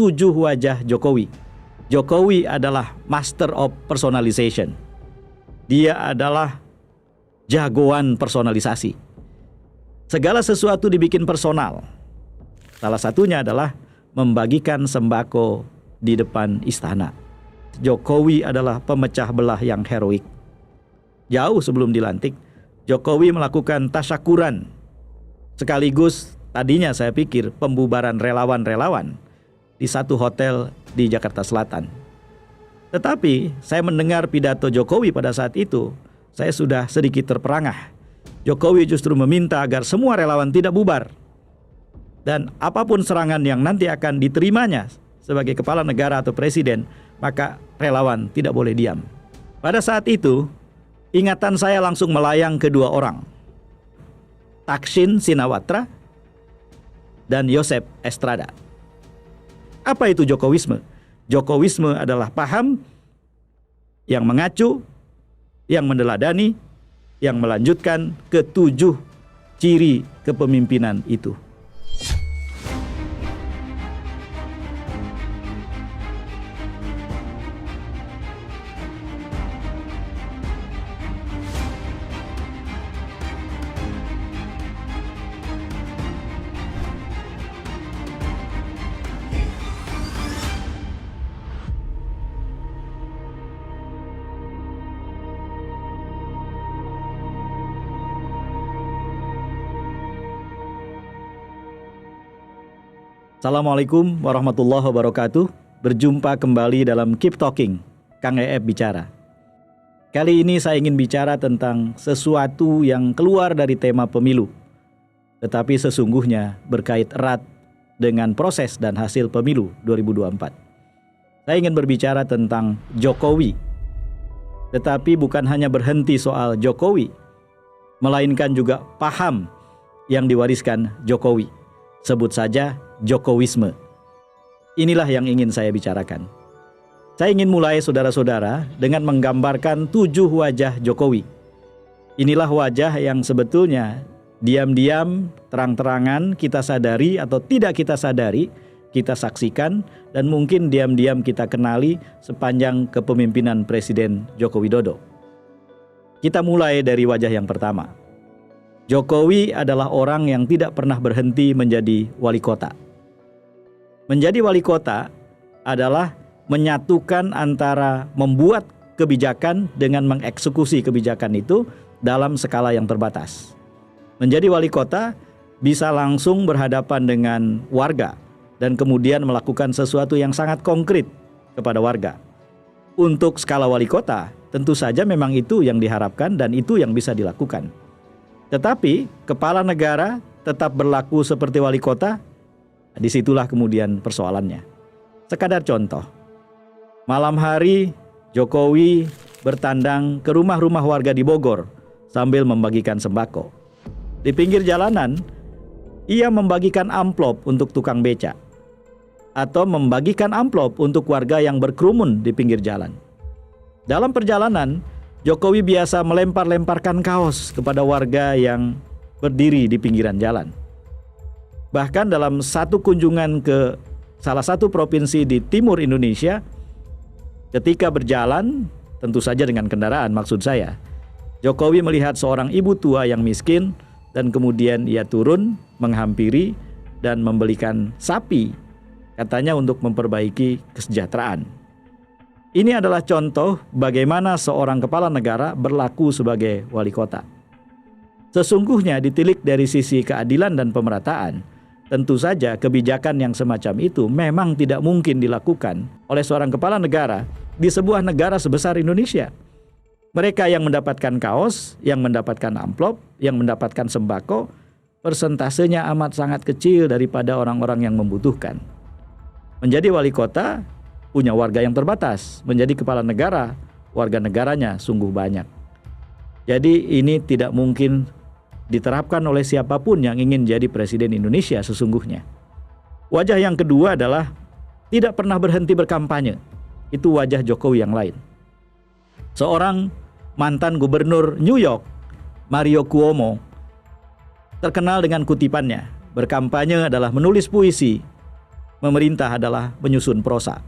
7 wajah Jokowi. Jokowi adalah master of personalization. Dia adalah jagoan personalisasi. Segala sesuatu dibikin personal. Salah satunya adalah membagikan sembako di depan istana. Jokowi adalah pemecah belah yang heroik. Jauh sebelum dilantik, Jokowi melakukan tasyakuran. Sekaligus tadinya saya pikir pembubaran relawan-relawan di satu hotel di Jakarta Selatan. Tetapi saya mendengar pidato Jokowi pada saat itu, saya sudah sedikit terperangah. Jokowi justru meminta agar semua relawan tidak bubar. Dan apapun serangan yang nanti akan diterimanya sebagai kepala negara atau presiden, maka relawan tidak boleh diam. Pada saat itu, ingatan saya langsung melayang ke dua orang, Thaksin Shinawatra dan Joseph Estrada. Apa itu Jokowisme? Jokowisme adalah paham yang mengacu, yang meneladani, yang melanjutkan ke-7 ciri kepemimpinan itu. Assalamualaikum warahmatullahi wabarakatuh. Berjumpa kembali dalam Keep Talking, Kang EF Bicara. Kali ini saya ingin bicara tentang sesuatu yang keluar dari tema pemilu, tetapi sesungguhnya berkait erat dengan proses dan hasil pemilu 2024. Saya ingin berbicara tentang Jokowi, tetapi bukan hanya berhenti soal Jokowi, melainkan juga paham yang diwariskan Jokowi. Sebut saja Jokowisme. Inilah yang ingin saya bicarakan. Saya ingin mulai saudara-saudara dengan menggambarkan 7 wajah Jokowi. Inilah wajah yang sebetulnya diam-diam, terang-terangan kita sadari atau tidak kita sadari, kita saksikan dan mungkin diam-diam kita kenali sepanjang kepemimpinan Presiden Joko Widodo. Kita mulai dari wajah yang pertama. Jokowi adalah orang yang tidak pernah berhenti menjadi wali kota. Menjadi wali kota adalah menyatukan antara membuat kebijakan dengan mengeksekusi kebijakan itu dalam skala yang terbatas. Menjadi wali kota bisa langsung berhadapan dengan warga dan kemudian melakukan sesuatu yang sangat konkret kepada warga. Untuk skala wali kota, tentu saja memang itu yang diharapkan dan itu yang bisa dilakukan. Tetapi kepala negara tetap berlaku seperti wali kota, disitulah kemudian persoalannya. Sekadar contoh, malam hari Jokowi bertandang ke rumah-rumah warga di Bogor sambil membagikan sembako. Di pinggir jalanan, ia membagikan amplop untuk tukang beca atau membagikan amplop untuk warga yang berkerumun di pinggir jalan. Dalam perjalanan, Jokowi biasa melempar-lemparkan kaos kepada warga yang berdiri di pinggiran jalan. Bahkan dalam satu kunjungan ke salah satu provinsi di timur Indonesia, ketika berjalan, tentu saja dengan kendaraan maksud saya, Jokowi melihat seorang ibu tua yang miskin dan kemudian ia turun menghampiri dan membelikan sapi, katanya untuk memperbaiki kesejahteraan. Ini adalah contoh bagaimana seorang kepala negara berlaku sebagai wali kota. Sesungguhnya ditilik dari sisi keadilan dan pemerataan, tentu saja kebijakan yang semacam itu memang tidak mungkin dilakukan oleh seorang kepala negara di sebuah negara sebesar Indonesia. Mereka yang mendapatkan kaos, yang mendapatkan amplop, yang mendapatkan sembako, persentasenya amat sangat kecil daripada orang-orang yang membutuhkan. Menjadi wali kota punya warga yang terbatas, menjadi kepala negara, warga negaranya sungguh banyak. Jadi ini tidak mungkin diterapkan oleh siapapun yang ingin jadi presiden Indonesia sesungguhnya. Wajah yang kedua adalah tidak pernah berhenti berkampanye. Itu wajah Jokowi yang lain. Seorang mantan gubernur New York, Mario Cuomo, terkenal dengan kutipannya, berkampanye adalah menulis puisi, Pemerintah adalah menyusun prosa.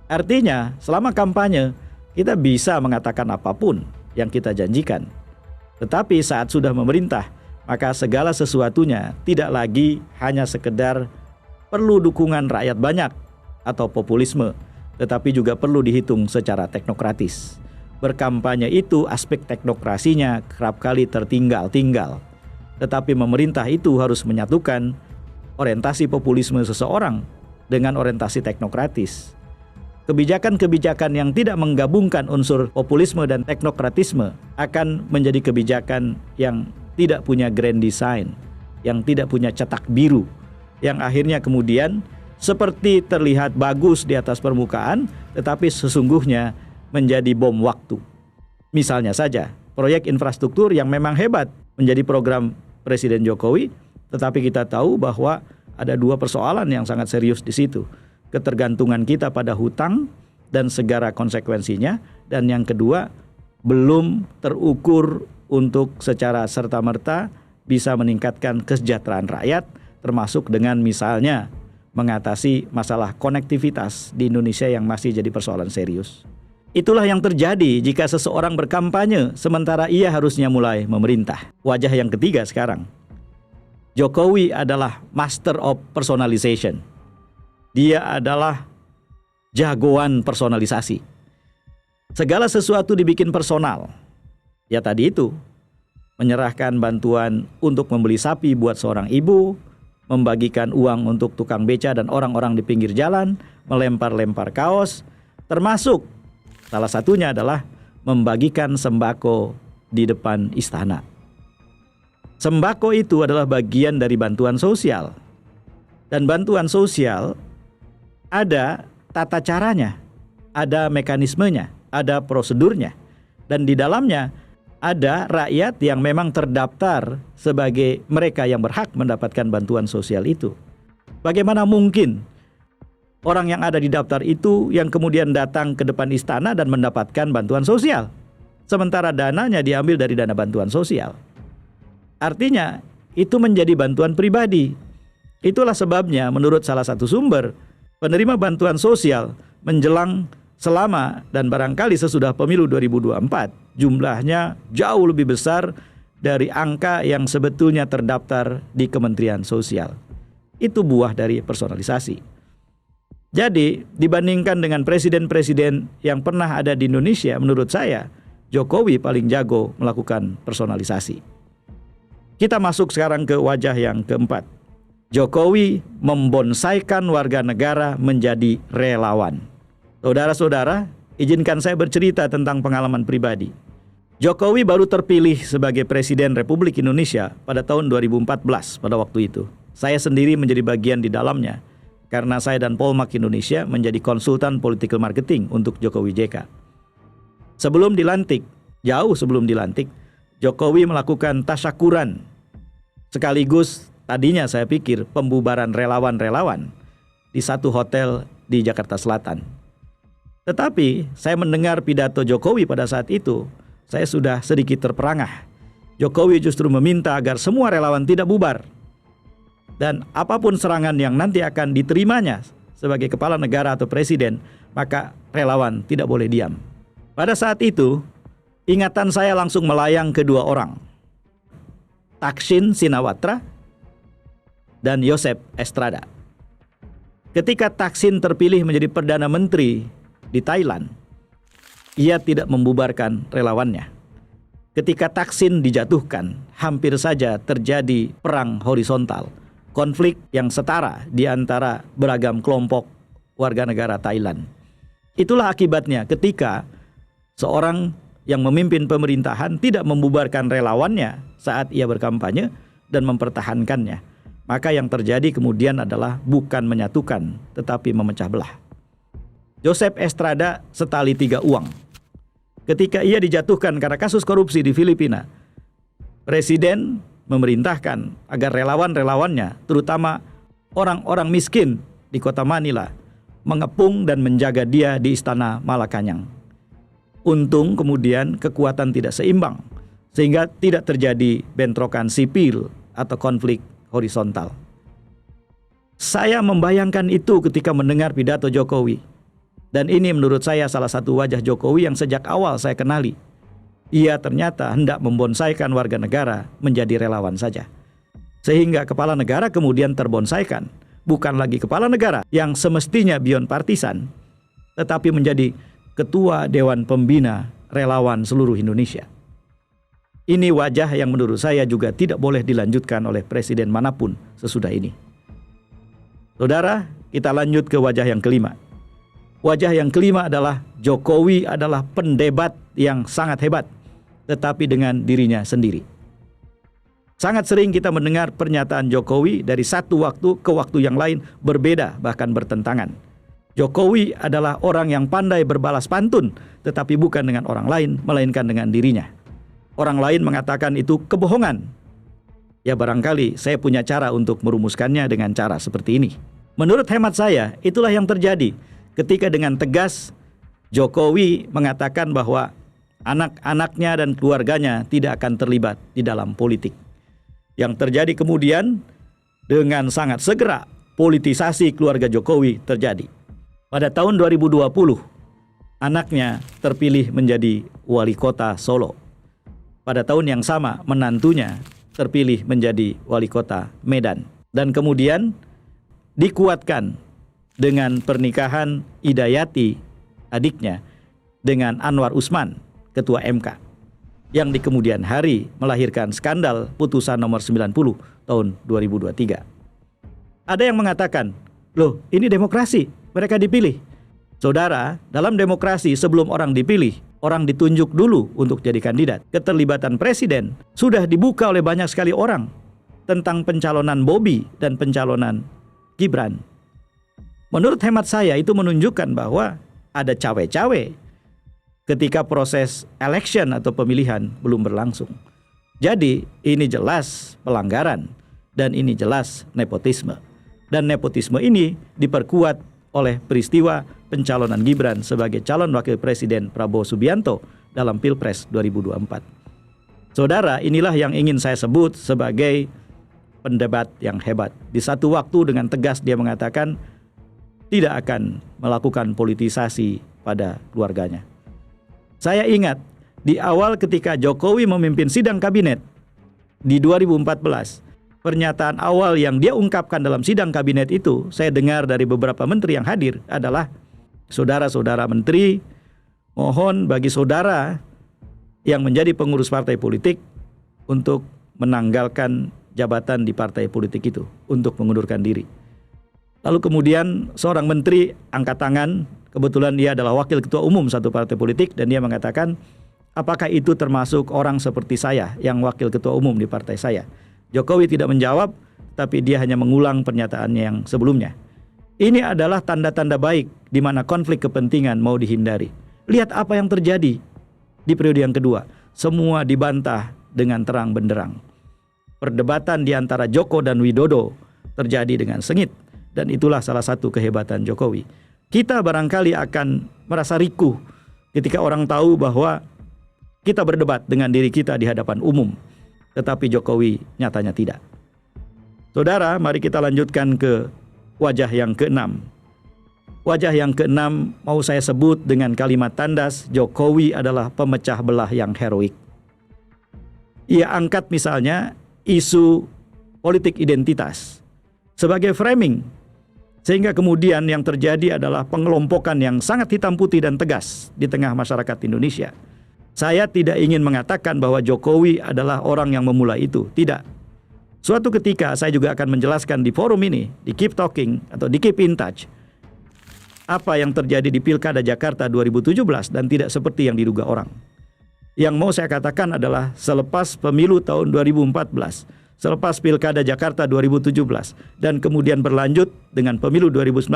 Artinya, selama kampanye, kita bisa mengatakan apapun yang kita janjikan. Tetapi saat sudah memerintah, maka segala sesuatunya tidak lagi hanya sekedar perlu dukungan rakyat banyak atau populisme, tetapi juga perlu dihitung secara teknokratis. Berkampanye itu aspek teknokrasinya kerap kali tertinggal-tinggal. Tetapi pemerintah itu harus menyatukan orientasi populisme seseorang dengan orientasi teknokratis. Kebijakan-kebijakan yang tidak menggabungkan unsur populisme dan teknokratisme akan menjadi kebijakan yang tidak punya grand design, yang tidak punya cetak biru, yang akhirnya kemudian seperti terlihat bagus di atas permukaan, tetapi sesungguhnya menjadi bom waktu. Misalnya saja, proyek infrastruktur yang memang hebat menjadi program Presiden Jokowi, tetapi kita tahu bahwa ada dua persoalan yang sangat serius di situ. Ketergantungan kita pada hutang dan segala konsekuensinya, dan yang kedua, belum terukur untuk secara serta-merta bisa meningkatkan kesejahteraan rakyat, termasuk dengan misalnya mengatasi masalah konektivitas di Indonesia yang masih jadi persoalan serius. Itulah yang terjadi jika seseorang berkampanye sementara ia harusnya mulai memerintah. Wajah yang ketiga sekarang. Jokowi adalah master of personalization. Dia adalah jagoan personalisasi. Segala sesuatu dibikin personal. Ya tadi itu, menyerahkan bantuan untuk membeli sapi buat seorang ibu, membagikan uang untuk tukang beca dan orang-orang di pinggir jalan, melempar-lempar kaos, termasuk salah satunya adalah membagikan sembako di depan istana. Sembako itu adalah bagian dari bantuan sosial. Dan bantuan sosial ada tata caranya, ada mekanismenya, ada prosedurnya. Dan di dalamnya ada rakyat yang memang terdaftar sebagai mereka yang berhak mendapatkan bantuan sosial itu. Bagaimana mungkin orang yang ada di daftar itu yang kemudian datang ke depan istana dan mendapatkan bantuan sosial, sementara dananya diambil dari dana bantuan sosial? Artinya itu menjadi bantuan pribadi. Itulah sebabnya menurut salah satu sumber, penerima bantuan sosial menjelang, selama dan barangkali sesudah pemilu 2024 jumlahnya jauh lebih besar dari angka yang sebetulnya terdaftar di Kementerian Sosial. Itu buah dari personalisasi. Jadi dibandingkan dengan presiden-presiden yang pernah ada di Indonesia, menurut saya Jokowi paling jago melakukan personalisasi. Kita masuk sekarang ke wajah yang keempat. Jokowi membonsaikan warga negara menjadi relawan. Saudara-saudara, izinkan saya bercerita tentang pengalaman pribadi. Jokowi baru terpilih sebagai Presiden Republik Indonesia pada tahun 2014 pada waktu itu. Saya sendiri menjadi bagian di dalamnya karena saya dan Polmark Indonesia menjadi konsultan political marketing untuk Jokowi JK. Sebelum dilantik, jauh sebelum dilantik, Jokowi melakukan tasyakuran. Sekaligus tadinya saya pikir pembubaran relawan-relawan di satu hotel di Jakarta Selatan. Tetapi saya mendengar pidato Jokowi pada saat itu, saya sudah sedikit terperangah. Jokowi justru meminta agar semua relawan tidak bubar. Dan apapun serangan yang nanti akan diterimanya sebagai kepala negara atau presiden, maka relawan tidak boleh diam. Pada saat itu, ingatan saya langsung melayang ke dua orang. Thaksin Shinawatra dan Joseph Estrada. Ketika Thaksin terpilih menjadi Perdana Menteri di Thailand, ia tidak membubarkan relawannya. Ketika Thaksin dijatuhkan, hampir saja terjadi perang horizontal, konflik yang setara di antara beragam kelompok warga negara Thailand. Itulah akibatnya ketika seorang yang memimpin pemerintahan tidak membubarkan relawannya saat ia berkampanye dan mempertahankannya. Maka yang terjadi kemudian adalah bukan menyatukan, tetapi memecah belah. Joseph Estrada setali tiga uang. Ketika ia dijatuhkan karena kasus korupsi di Filipina, Presiden memerintahkan agar relawan-relawannya, terutama orang-orang miskin di kota Manila, mengepung dan menjaga dia di Istana Malacañang. Untung kemudian kekuatan tidak seimbang, sehingga tidak terjadi bentrokan sipil atau konflik horizontal. Saya membayangkan itu ketika mendengar pidato Jokowi. Dan ini menurut saya salah satu wajah Jokowi yang sejak awal saya kenali. Ia ternyata hendak membonsaikan warga negara menjadi relawan saja. Sehingga kepala negara kemudian terbonsaikan. Bukan lagi kepala negara yang semestinya beyond partisan, tetapi menjadi ketua Dewan Pembina Relawan seluruh Indonesia. Ini wajah yang menurut saya juga tidak boleh dilanjutkan oleh presiden manapun sesudah ini. Saudara, kita lanjut ke wajah yang kelima. Wajah yang kelima adalah Jokowi adalah pendebat yang sangat hebat, tetapi dengan dirinya sendiri. Sangat sering kita mendengar pernyataan Jokowi dari satu waktu ke waktu yang lain berbeda, bahkan bertentangan. Jokowi adalah orang yang pandai berbalas pantun, tetapi bukan dengan orang lain, melainkan dengan dirinya. Orang lain mengatakan itu kebohongan. Ya barangkali saya punya cara untuk merumuskannya dengan cara seperti ini. Menurut hemat saya, itulah yang terjadi ketika dengan tegas Jokowi mengatakan bahwa anak-anaknya dan keluarganya tidak akan terlibat di dalam politik. Yang terjadi kemudian dengan sangat segera politisasi keluarga Jokowi terjadi. Pada tahun 2020, anaknya terpilih menjadi wali kota Solo. Pada tahun yang sama, menantunya terpilih menjadi wali kota Medan. Dan kemudian dikuatkan dengan pernikahan Hidayati, adiknya, dengan Anwar Usman, ketua MK, yang di kemudian hari melahirkan skandal putusan nomor 90 tahun 2023. Ada yang mengatakan, loh ini demokrasi, mereka dipilih. Saudara, dalam demokrasi sebelum orang dipilih, orang ditunjuk dulu untuk jadi kandidat. Keterlibatan presiden sudah dibuka oleh banyak sekali orang tentang pencalonan Bobi dan pencalonan Gibran. Menurut hemat saya itu menunjukkan bahwa ada cawe-cawe ketika proses election atau pemilihan belum berlangsung. Jadi ini jelas pelanggaran dan ini jelas nepotisme. Dan nepotisme ini diperkuat oleh peristiwa pencalonan Gibran sebagai calon wakil presiden Prabowo Subianto dalam Pilpres 2024. Saudara, inilah yang ingin saya sebut sebagai pendebat yang hebat. Di satu waktu dengan tegas dia mengatakan tidak akan melakukan politisasi pada keluarganya. Saya ingat di awal ketika Jokowi memimpin sidang kabinet di 2014, pernyataan awal yang dia ungkapkan dalam sidang kabinet itu, saya dengar dari beberapa menteri yang hadir adalah, saudara-saudara menteri, mohon bagi saudara yang menjadi pengurus partai politik untuk menanggalkan jabatan di partai politik itu, untuk mengundurkan diri. Lalu kemudian seorang menteri angkat tangan, kebetulan dia adalah wakil ketua umum satu partai politik, dan dia mengatakan, apakah itu termasuk orang seperti saya yang wakil ketua umum di partai saya? Jokowi tidak menjawab, tapi dia hanya mengulang pernyataannya yang sebelumnya. Ini adalah tanda-tanda baik di mana konflik kepentingan mau dihindari. Lihat apa yang terjadi di periode yang kedua. Semua dibantah dengan terang benderang. Perdebatan di antara Joko dan Widodo terjadi dengan sengit. Dan itulah salah satu kehebatan Jokowi. Kita barangkali akan merasa rikuh ketika orang tahu bahwa kita berdebat dengan diri kita di hadapan umum. Tetapi Jokowi nyatanya tidak. Saudara, mari kita lanjutkan ke wajah yang keenam. Wajah yang keenam mau saya sebut dengan kalimat tandas, Jokowi adalah pemecah belah yang heroik. Ia angkat misalnya isu politik identitas sebagai framing, sehingga kemudian yang terjadi adalah pengelompokan yang sangat hitam putih dan tegas di tengah masyarakat Indonesia. Saya tidak ingin mengatakan bahwa Jokowi adalah orang yang memulai itu, tidak. Suatu ketika saya juga akan menjelaskan di forum ini, di Keep Talking atau di Keep in Touch, apa yang terjadi di Pilkada Jakarta 2017 dan tidak seperti yang diduga orang. Yang mau saya katakan adalah selepas pemilu tahun 2014, selepas Pilkada Jakarta 2017, dan kemudian berlanjut dengan pemilu 2019,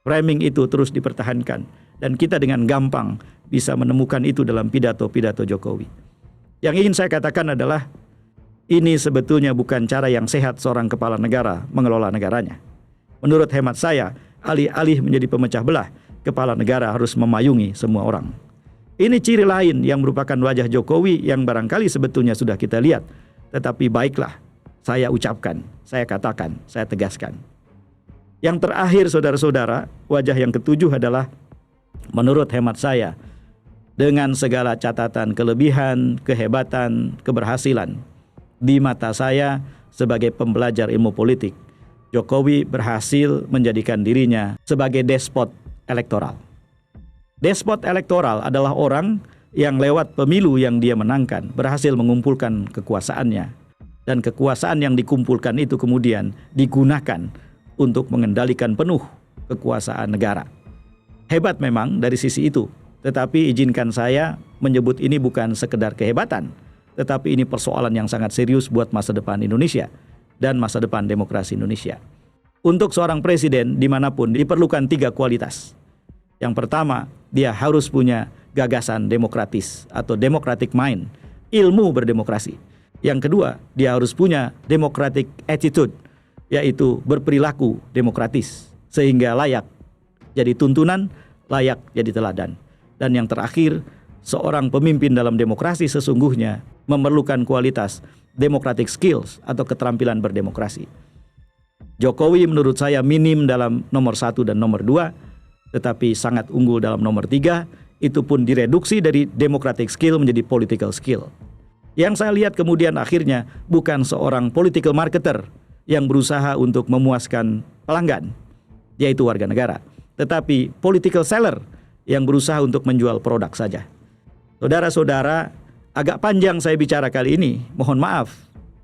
framing itu terus dipertahankan. Dan kita dengan gampang bisa menemukan itu dalam pidato-pidato Jokowi. Yang ingin saya katakan adalah, ini sebetulnya bukan cara yang sehat seorang kepala negara mengelola negaranya. Menurut hemat saya, alih-alih menjadi pemecah belah, kepala negara harus memayungi semua orang. Ini ciri lain yang merupakan wajah Jokowi yang barangkali sebetulnya sudah kita lihat. Tetapi baiklah, saya ucapkan, saya katakan, saya tegaskan. Yang terakhir saudara-saudara, wajah yang ketujuh adalah menurut hemat saya, dengan segala catatan kelebihan, kehebatan, keberhasilan, di mata saya sebagai pembelajar ilmu politik, Jokowi berhasil menjadikan dirinya sebagai despot elektoral. Despot elektoral adalah orang yang lewat pemilu yang dia menangkan berhasil mengumpulkan kekuasaannya, dan kekuasaan yang dikumpulkan itu kemudian digunakan untuk mengendalikan penuh kekuasaan negara. Hebat memang dari sisi itu, tetapi izinkan saya menyebut ini bukan sekedar kehebatan, tetapi ini persoalan yang sangat serius buat masa depan Indonesia dan masa depan demokrasi Indonesia. Untuk seorang presiden dimanapun diperlukan 3 kualitas. Yang pertama, dia harus punya gagasan demokratis atau democratic mind, ilmu berdemokrasi. Yang kedua, dia harus punya democratic attitude, yaitu berperilaku demokratis, sehingga layak jadi tuntunan, layak jadi teladan. Dan yang terakhir, seorang pemimpin dalam demokrasi sesungguhnya memerlukan kualitas democratic skills atau keterampilan berdemokrasi. Jokowi menurut saya minim dalam nomor 1 dan nomor 2, tetapi sangat unggul dalam nomor 3, itu pun direduksi dari democratic skill menjadi political skill. Yang saya lihat kemudian akhirnya bukan seorang political marketer yang berusaha untuk memuaskan pelanggan, yaitu warga negara, tetapi political seller yang berusaha untuk menjual produk saja. Saudara-saudara, agak panjang saya bicara kali ini, mohon maaf,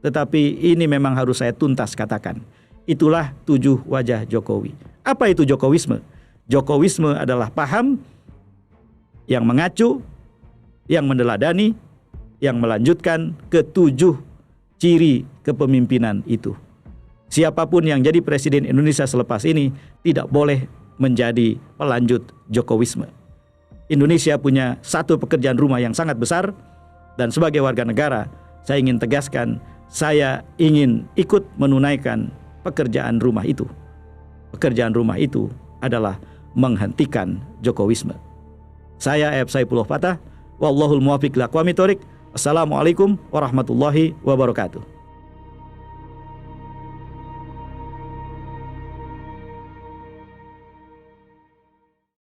tetapi ini memang harus saya tuntas katakan. Itulah 7 wajah Jokowi. Apa itu Jokowisme? Jokowisme adalah paham yang mengacu, yang meneladani, yang melanjutkan ke-7 ciri kepemimpinan itu. Siapapun yang jadi presiden Indonesia selepas ini tidak boleh menjadi pelanjut Jokowisme. Indonesia punya satu pekerjaan rumah yang sangat besar, dan sebagai warga negara, saya ingin tegaskan, saya ingin ikut menunaikan pekerjaan rumah itu. Pekerjaan rumah itu adalah menghentikan Jokowisme. Saya Ayub Saifullah Fatah, wallahul muwaffiq ila aqwamit thoriq. Assalamualaikum warahmatullahi wabarakatuh.